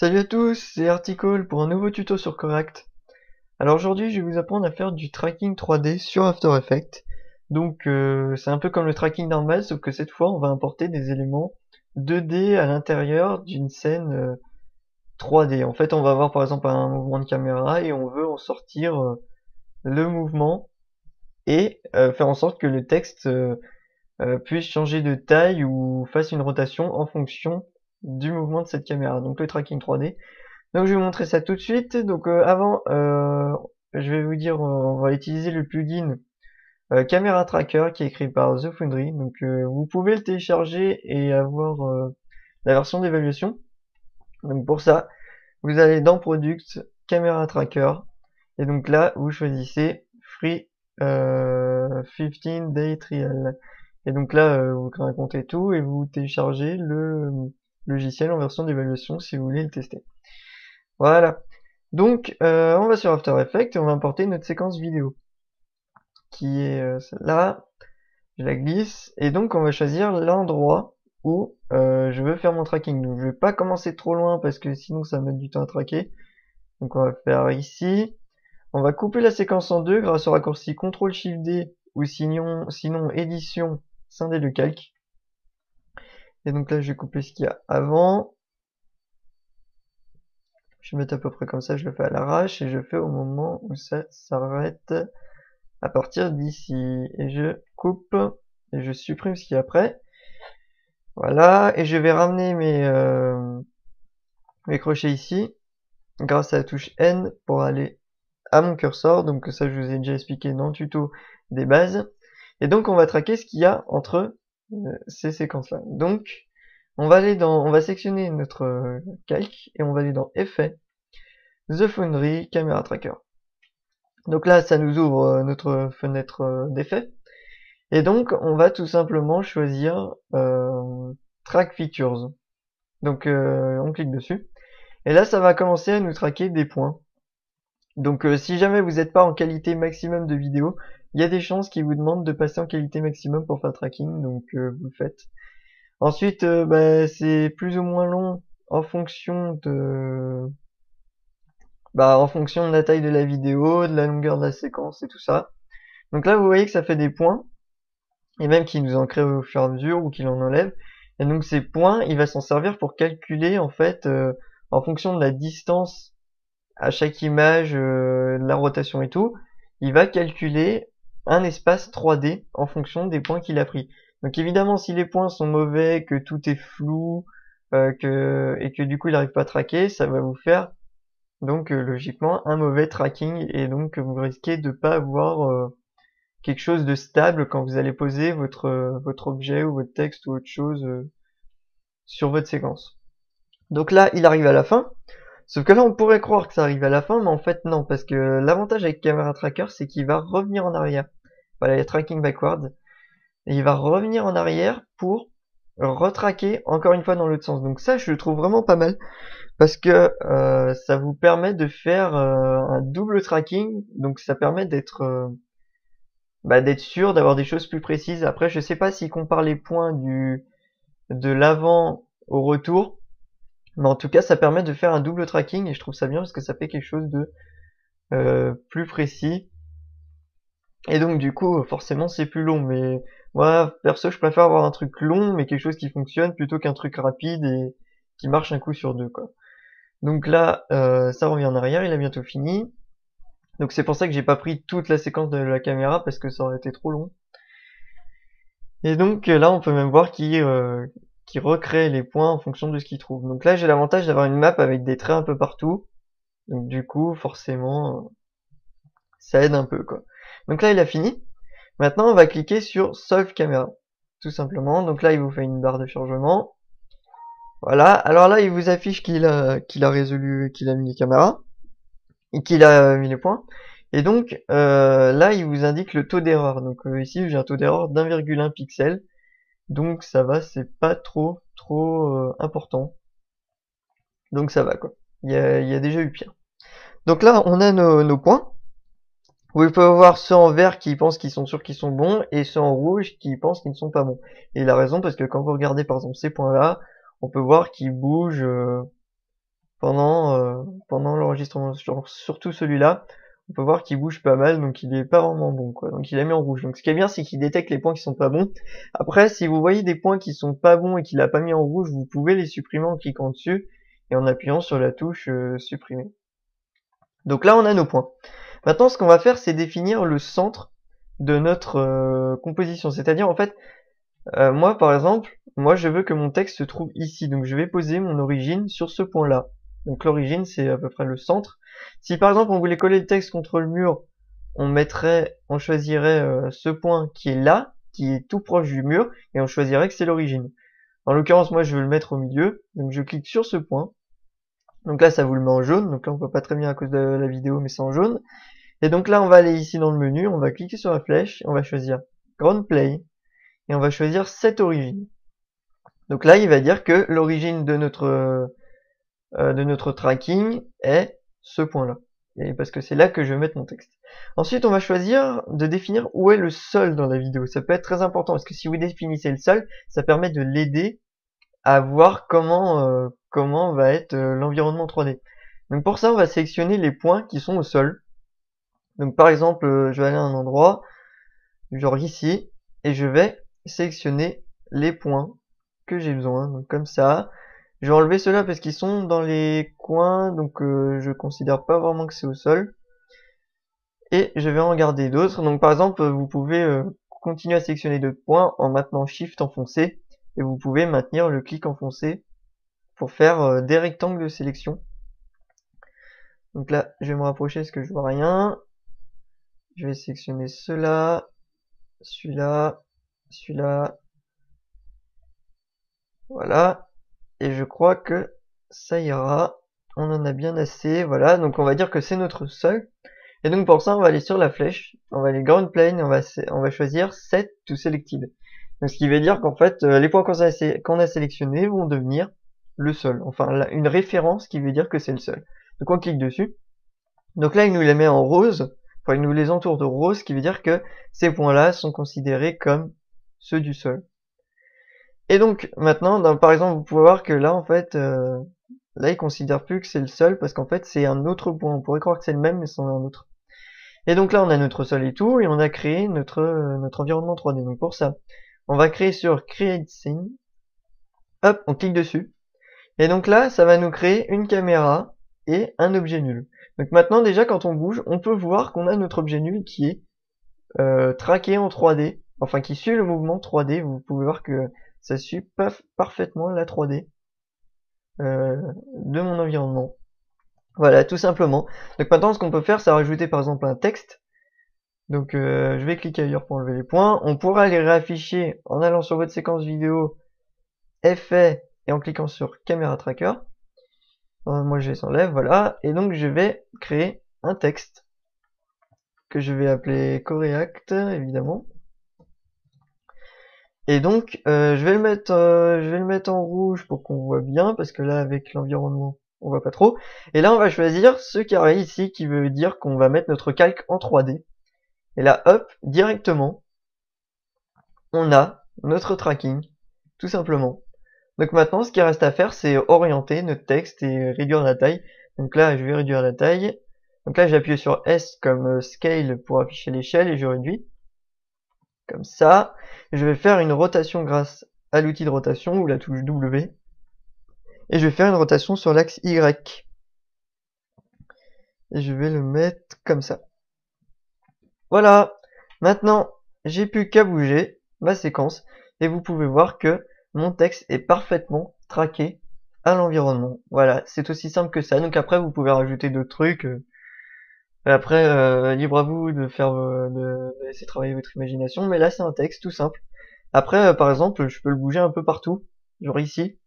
Salut à tous, c'est Articole pour un nouveau tuto sur Correct. Alors aujourd'hui je vais vous apprendre à faire du tracking 3D sur After Effects. Donc c'est un peu comme le tracking normal, sauf que cette fois on va importer des éléments 2D à l'intérieur d'une scène 3D. En fait on va avoir par exemple un mouvement de caméra et on veut en sortir le mouvement et faire en sorte que le texte puisse changer de taille ou fasse une rotation en fonction du mouvement de cette caméra. Donc le tracking 3D. Donc je vais vous montrer ça tout de suite. Donc avant, je vais vous dire, on va utiliser le plugin Camera Tracker qui est écrit par The Foundry. Donc vous pouvez le télécharger et avoir la version d'évaluation. Donc pour ça, vous allez dans Product, Camera Tracker, et donc là vous choisissez Free 15 Day Trial. Et donc là vous créez un compte et tout, et vous téléchargez le logiciel en version d'évaluation si vous voulez le tester. Voilà. Donc, on va sur After Effects et on va importer notre séquence vidéo, qui est celle-là. Je la glisse, et donc on va choisir l'endroit où je veux faire mon tracking. Donc je vais pas commencer trop loin parce que sinon ça va mettre du temps à traquer. Donc on va faire ici. On va couper la séquence en deux grâce au raccourci CTRL-SHIFT-D ou sinon édition scindé de calque. Et donc là je vais couper ce qu'il y a avant. Je vais mettre à peu près comme ça, je le fais à l'arrache et je fais au moment où ça s'arrête à partir d'ici. Et je coupe et je supprime ce qu'il y a après. Voilà, et je vais ramener mes crochets ici grâce à la touche N pour aller à mon curseur. Donc ça je vous ai déjà expliqué dans le tuto des bases. Et donc on va traquer ce qu'il y a entre ces séquences là. Donc on va sélectionner notre calque et on va aller dans Effets, The Foundry, Camera Tracker. Donc là, ça nous ouvre notre fenêtre d'effet. Et donc, on va tout simplement choisir Track Features. Donc, on clique dessus. Et là, ça va commencer à nous traquer des points. Donc, si jamais vous n'êtes pas en qualité maximum de vidéo, il y a des chances qu'il vous demande de passer en qualité maximum pour faire le tracking. Donc, vous le faites. Ensuite, c'est plus ou moins long en fonction de la taille de la vidéo, de la longueur de la séquence et tout ça. Donc là, vous voyez que ça fait des points, et même qu'il nous en crée au fur et à mesure ou qu'il en enlève. Et donc ces points, il va s'en servir pour calculer en fait, en fonction de la distance à chaque image, la rotation et tout, il va calculer un espace 3D en fonction des points qu'il a pris. Donc évidemment, si les points sont mauvais, que tout est flou, et que du coup il n'arrive pas à traquer, ça va vous faire donc logiquement un mauvais tracking et donc vous risquez de pas avoir quelque chose de stable quand vous allez poser votre objet ou votre texte ou autre chose sur votre séquence. Donc là il arrive à la fin, sauf que là on pourrait croire que ça arrive à la fin, mais en fait non, parce que l'avantage avec Camera Tracker c'est qu'il va revenir en arrière. Voilà, il y a Tracking Backward, et il va revenir en arrière pour retraquer encore une fois dans l'autre sens. Donc ça je le trouve vraiment pas mal, parce que ça vous permet de faire un double tracking, donc ça permet d'être sûr d'avoir des choses plus précises. Après je sais pas s'il compare les points de l'avant au retour, mais en tout cas ça permet de faire un double tracking et je trouve ça bien parce que ça fait quelque chose de plus précis. Et donc du coup forcément c'est plus long, mais moi perso je préfère avoir un truc long mais quelque chose qui fonctionne plutôt qu'un truc rapide et qui marche un coup sur deux quoi. Donc là ça revient en arrière, il a bientôt fini. Donc c'est pour ça que j'ai pas pris toute la séquence de la caméra parce que ça aurait été trop long. Et donc là on peut même voir qu'il recrée les points en fonction de ce qu'il trouve. Donc là j'ai l'avantage d'avoir une map avec des traits un peu partout. Donc du coup forcément ça aide un peu quoi. Donc là il a fini. Maintenant on va cliquer sur Solve Camera. Tout simplement. Donc là il vous fait une barre de chargement. Voilà. Alors là il vous affiche qu'il a résolu, qu'il a mis les caméras. Et qu'il a mis les points. Et donc là il vous indique le taux d'erreur. Donc ici j'ai un taux d'erreur d'1,1 pixel. Donc ça va, c'est pas trop important. Donc ça va quoi. Il y a déjà eu pire. Donc là on a nos points. Vous pouvez voir ceux en vert qui pensent qu'ils sont sûrs qu'ils sont bons et ceux en rouge qui pensent qu'ils ne sont pas bons. Et il a raison parce que quand vous regardez par exemple ces points là, on peut voir qu'ils bougent pendant l'enregistrement. Surtout celui-là, on peut voir qu'il bouge pas mal, donc il est pas vraiment bon, quoi. Donc il a mis en rouge. Donc ce qui est bien, c'est qu'il détecte les points qui sont pas bons. Après, si vous voyez des points qui sont pas bons et qu'il a pas mis en rouge, vous pouvez les supprimer en cliquant dessus et en appuyant sur la touche supprimer. Donc là, on a nos points. Maintenant, ce qu'on va faire, c'est définir le centre de notre composition. C'est-à-dire, en fait, moi, par exemple, moi, je veux que mon texte se trouve ici. Donc, je vais poser mon origine sur ce point-là. Donc, l'origine, c'est à peu près le centre. Si, par exemple, on voulait coller le texte contre le mur, on choisirait ce point qui est là, qui est tout proche du mur, et on choisirait que c'est l'origine. En l'occurrence, moi, je veux le mettre au milieu. Donc, je clique sur ce point. Donc là, ça vous le met en jaune. Donc là, on voit pas très bien à cause de la vidéo, mais c'est en jaune. Et donc là, on va aller ici dans le menu, on va cliquer sur la flèche, on va choisir Ground Plane, et on va choisir cette origine. Donc là, il va dire que l'origine de notre tracking est ce point-là. Et parce que c'est là que je vais mettre mon texte. Ensuite, on va choisir de définir où est le sol dans la vidéo. Ça peut être très important, parce que si vous définissez le sol, ça permet de l'aider à voir comment va être l'environnement 3D. Donc pour ça, on va sélectionner les points qui sont au sol. Donc par exemple, je vais aller à un endroit, genre ici, et je vais sélectionner les points que j'ai besoin. Donc comme ça, je vais enlever ceux-là parce qu'ils sont dans les coins, donc je considère pas vraiment que c'est au sol. Et je vais en garder d'autres. Donc par exemple, vous pouvez continuer à sélectionner d'autres points en maintenant Shift enfoncé, et vous pouvez maintenir le clic enfoncé pour faire des rectangles de sélection. Donc là, je vais me rapprocher parce que je vois rien. Je vais sélectionner ceux-là, celui-là, celui-là. Voilà. Et je crois que ça ira. On en a bien assez. Voilà. Donc on va dire que c'est notre sol. Et donc pour ça, on va aller sur la flèche. On va aller Ground Plane. On va choisir Set to Selected. Donc ce qui veut dire qu'en fait, les points qu'on a sélectionnés vont devenir le sol. Enfin, une référence qui veut dire que c'est le sol. Donc on clique dessus. Donc là, il nous les met en rose. Enfin, il nous les entoure de rose, ce qui veut dire que ces points-là sont considérés comme ceux du sol. Et donc maintenant, par exemple, vous pouvez voir que là, en fait, là, il considère plus que c'est le sol parce qu'en fait, c'est un autre point. On pourrait croire que c'est le même, mais c'est un autre. Et donc là, on a notre sol et tout, et on a créé notre environnement 3D. Donc pour ça, on va créer sur Create Scene. Hop, on clique dessus. Et donc là, ça va nous créer une caméra et un objet nul. Donc maintenant, déjà, quand on bouge, on peut voir qu'on a notre objet nul qui est traqué en 3D, enfin qui suit le mouvement 3D. Vous pouvez voir que ça suit parfaitement la 3D de mon environnement. Voilà, tout simplement. Donc maintenant, ce qu'on peut faire, c'est rajouter par exemple un texte. Donc je vais cliquer ailleurs pour enlever les points. On pourra les réafficher en allant sur votre séquence vidéo, effet, et en cliquant sur caméra tracker. Moi je les enlève, voilà. Et donc je vais créer un texte que je vais appeler Coreact, évidemment. Et donc je vais le mettre en rouge pour qu'on voit bien, parce que là avec l'environnement on voit pas trop. Et là on va choisir ce carré ici qui veut dire qu'on va mettre notre calque en 3D. Et là hop, directement, on a notre tracking, tout simplement. Donc maintenant ce qui reste à faire, c'est orienter notre texte et réduire la taille. Donc là je vais réduire la taille. Donc là j'ai appuyé sur S comme scale pour afficher l'échelle et je réduis. Comme ça. Je vais faire une rotation grâce à l'outil de rotation ou la touche W. Et je vais faire une rotation sur l'axe Y. Et je vais le mettre comme ça. Voilà. Maintenant, j'ai plus qu'à bouger ma séquence. Et vous pouvez voir que mon texte est parfaitement traqué à l'environnement. Voilà, c'est aussi simple que ça. Donc après, vous pouvez rajouter d'autres trucs. Après, libre à vous de de laisser travailler votre imagination. Mais là, c'est un texte tout simple. Après, par exemple, je peux le bouger un peu partout. Genre ici.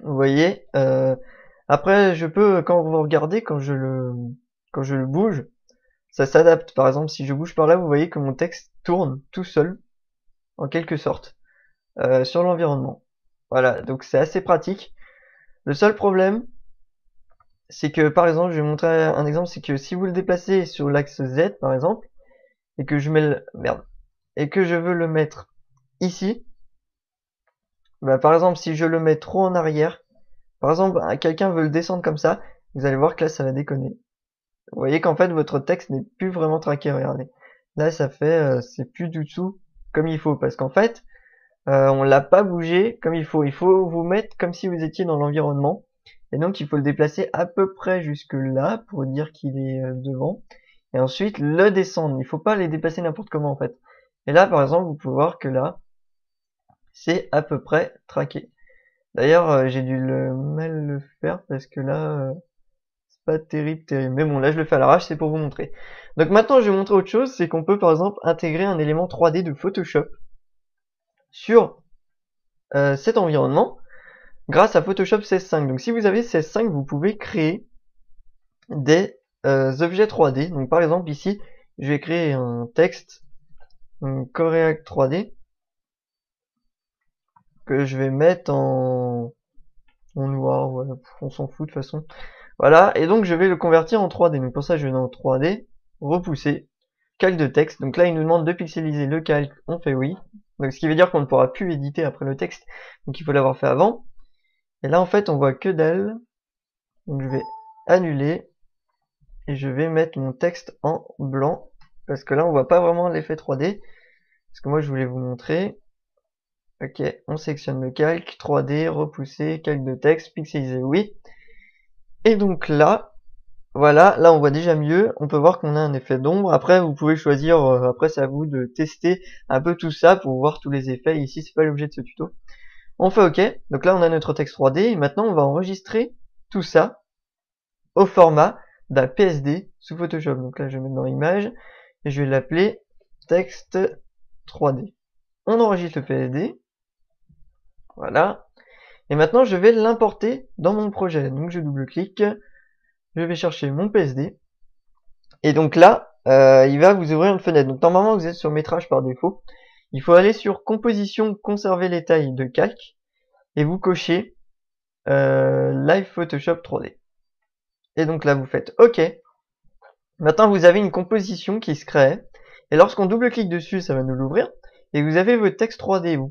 Vous voyez. Après, je peux, quand vous regardez, quand je le bouge, ça s'adapte. Par exemple, si je bouge par là, vous voyez que mon texte tourne tout seul, en quelque sorte, sur l'environnement. Voilà, donc c'est assez pratique. Le seul problème, c'est que, par exemple, je vais montrer un exemple, c'est que si vous le déplacez sur l'axe Z, par exemple, et que je mets et que je veux le mettre ici, bah, par exemple, si je le mets trop en arrière, par exemple, quelqu'un veut le descendre comme ça, vous allez voir que là, ça va déconner. Vous voyez qu'en fait, votre texte n'est plus vraiment traqué, regardez. Là, ça fait, c'est plus du tout comme il faut, parce qu'en fait, on l'a pas bougé comme il faut. Il faut vous mettre comme si vous étiez dans l'environnement. Et donc, il faut le déplacer à peu près jusque là pour dire qu'il est devant. Et ensuite, le descendre. Il faut pas les déplacer n'importe comment, en fait. Et là, par exemple, vous pouvez voir que là, c'est à peu près traqué. D'ailleurs, j'ai dû mal le faire parce que là, c'est pas terrible. Mais bon, là, je le fais à l'arrache, c'est pour vous montrer. Donc maintenant, je vais vous montrer autre chose. C'est qu'on peut, par exemple, intégrer un élément 3D de Photoshop sur cet environnement grâce à Photoshop CS5. Donc si vous avez CS5, vous pouvez créer des objets 3D. Donc par exemple ici, je vais créer un texte, un Coreact 3D, que je vais mettre en noir, ouais, on s'en fout de toute façon. Voilà, et donc je vais le convertir en 3D. Donc pour ça, je vais dans 3D, repousser, calque de texte. Donc là, il nous demande de pixeliser le calque, on fait oui. Donc ce qui veut dire qu'on ne pourra plus éditer après le texte, donc il faut l'avoir fait avant. Et là, en fait, on voit que dalle. Donc je vais annuler et je vais mettre mon texte en blanc parce que là, on voit pas vraiment l'effet 3D. Parce que moi, je voulais vous montrer. Ok, on sélectionne le calque, 3D, repousser, calque de texte, pixeliser, oui. Et donc là, voilà, là on voit déjà mieux. On peut voir qu'on a un effet d'ombre. Après, vous pouvez choisir, après c'est à vous de tester un peu tout ça pour voir tous les effets. Ici, c'est pas l'objet de ce tuto. On fait OK. Donc là, on a notre texte 3D. Et maintenant, on va enregistrer tout ça au format d'un PSD sous Photoshop. Donc là, je vais mettre dans Image et je vais l'appeler texte 3D. On enregistre le PSD. Voilà. Et maintenant, je vais l'importer dans mon projet. Donc je double-clique. Je vais chercher mon PSD. Et donc là, il va vous ouvrir une fenêtre. Donc normalement, vous êtes sur métrage par défaut. Il faut aller sur composition, conserver les tailles de calque. Et vous cochez Live Photoshop 3D. Et donc là, vous faites OK. Maintenant, vous avez une composition qui se crée. Et lorsqu'on double-clique dessus, ça va nous l'ouvrir. Et vous avez votre texte 3D. Vous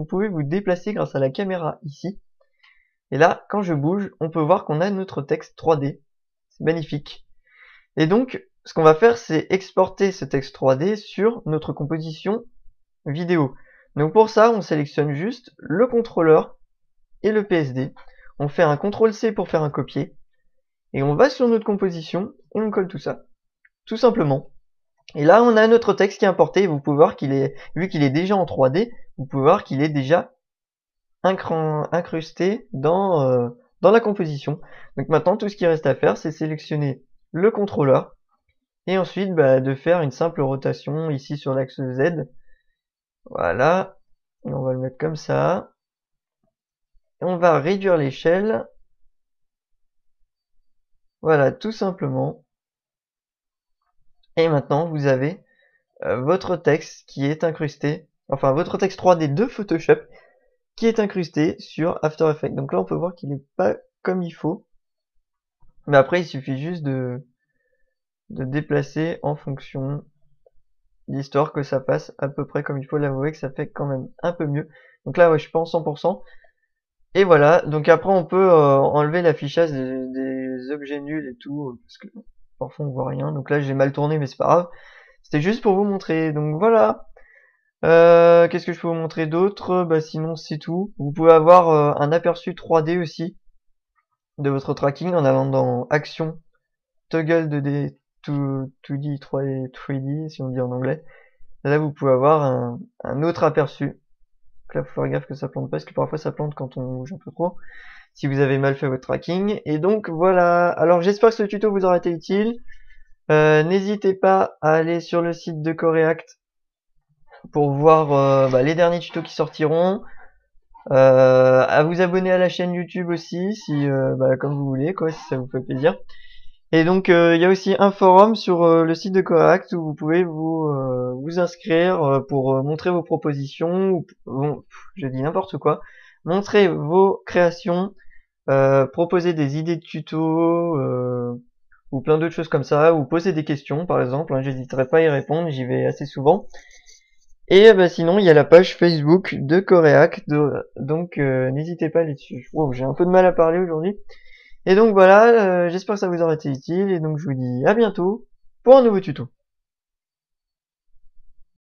pouvez vous déplacer grâce à la caméra ici. Et là, quand je bouge, on peut voir qu'on a notre texte 3D. C'est magnifique. Et donc, ce qu'on va faire, c'est exporter ce texte 3D sur notre composition vidéo. Donc pour ça, on sélectionne juste le contrôleur et le PSD. On fait un CTRL-C pour faire un copier. Et on va sur notre composition et on colle tout ça. Tout simplement. Et là, on a notre texte qui est importé. Vous pouvez voir qu'il est, vu qu'il est déjà en 3D, vous pouvez voir qu'il est déjà incrusté dans la composition. Donc maintenant, tout ce qui reste à faire, c'est sélectionner le contrôleur et ensuite de faire une simple rotation ici sur l'axe Z. Voilà. Et on va le mettre comme ça. Et on va réduire l'échelle. Voilà, tout simplement. Et maintenant, vous avez votre texte qui est incrusté, enfin votre texte 3D de Photoshop qui est incrusté sur After Effects. Donc là, on peut voir qu'il n'est pas comme il faut. Mais après, il suffit juste de déplacer en fonction, l'histoire que ça passe à peu près comme il faut. Là, vous voyez que ça fait quand même un peu mieux. Donc là, ouais, je suis pas en 100%. Et voilà, donc après on peut enlever l'affichage des objets nuls et tout, parce que parfois on voit rien. Donc là j'ai mal tourné mais c'est pas grave. C'était juste pour vous montrer, donc voilà. Qu'est-ce que je peux vous montrer d'autre? Sinon c'est tout. Vous pouvez avoir un aperçu 3D aussi de votre tracking en allant dans Action, Toggle 2D, 2D, 3D si on dit en anglais. Là vous pouvez avoir un autre aperçu. Donc là, faut faire gaffe que ça plante pas, parce que parfois ça plante quand on bouge un peu trop, si vous avez mal fait votre tracking. Et donc voilà, alors j'espère que ce tuto vous aura été utile. N'hésitez pas à aller sur le site de Coreact pour voir les derniers tutos qui sortiront. À vous abonner à la chaîne YouTube aussi, si comme vous voulez, quoi, si ça vous fait plaisir. Et donc il y a aussi un forum sur le site de Coreact où vous pouvez vous inscrire pour montrer vos propositions, ou bon, je dis n'importe quoi, montrer vos créations, proposer des idées de tutos ou plein d'autres choses comme ça, ou poser des questions par exemple, hein, j'hésiterai pas à y répondre, j'y vais assez souvent. Et bah, sinon, il y a la page Facebook de Coréac, donc n'hésitez pas à aller dessus. Wow, j'ai un peu de mal à parler aujourd'hui. Et donc voilà, j'espère que ça vous aura été utile, et donc je vous dis à bientôt pour un nouveau tuto.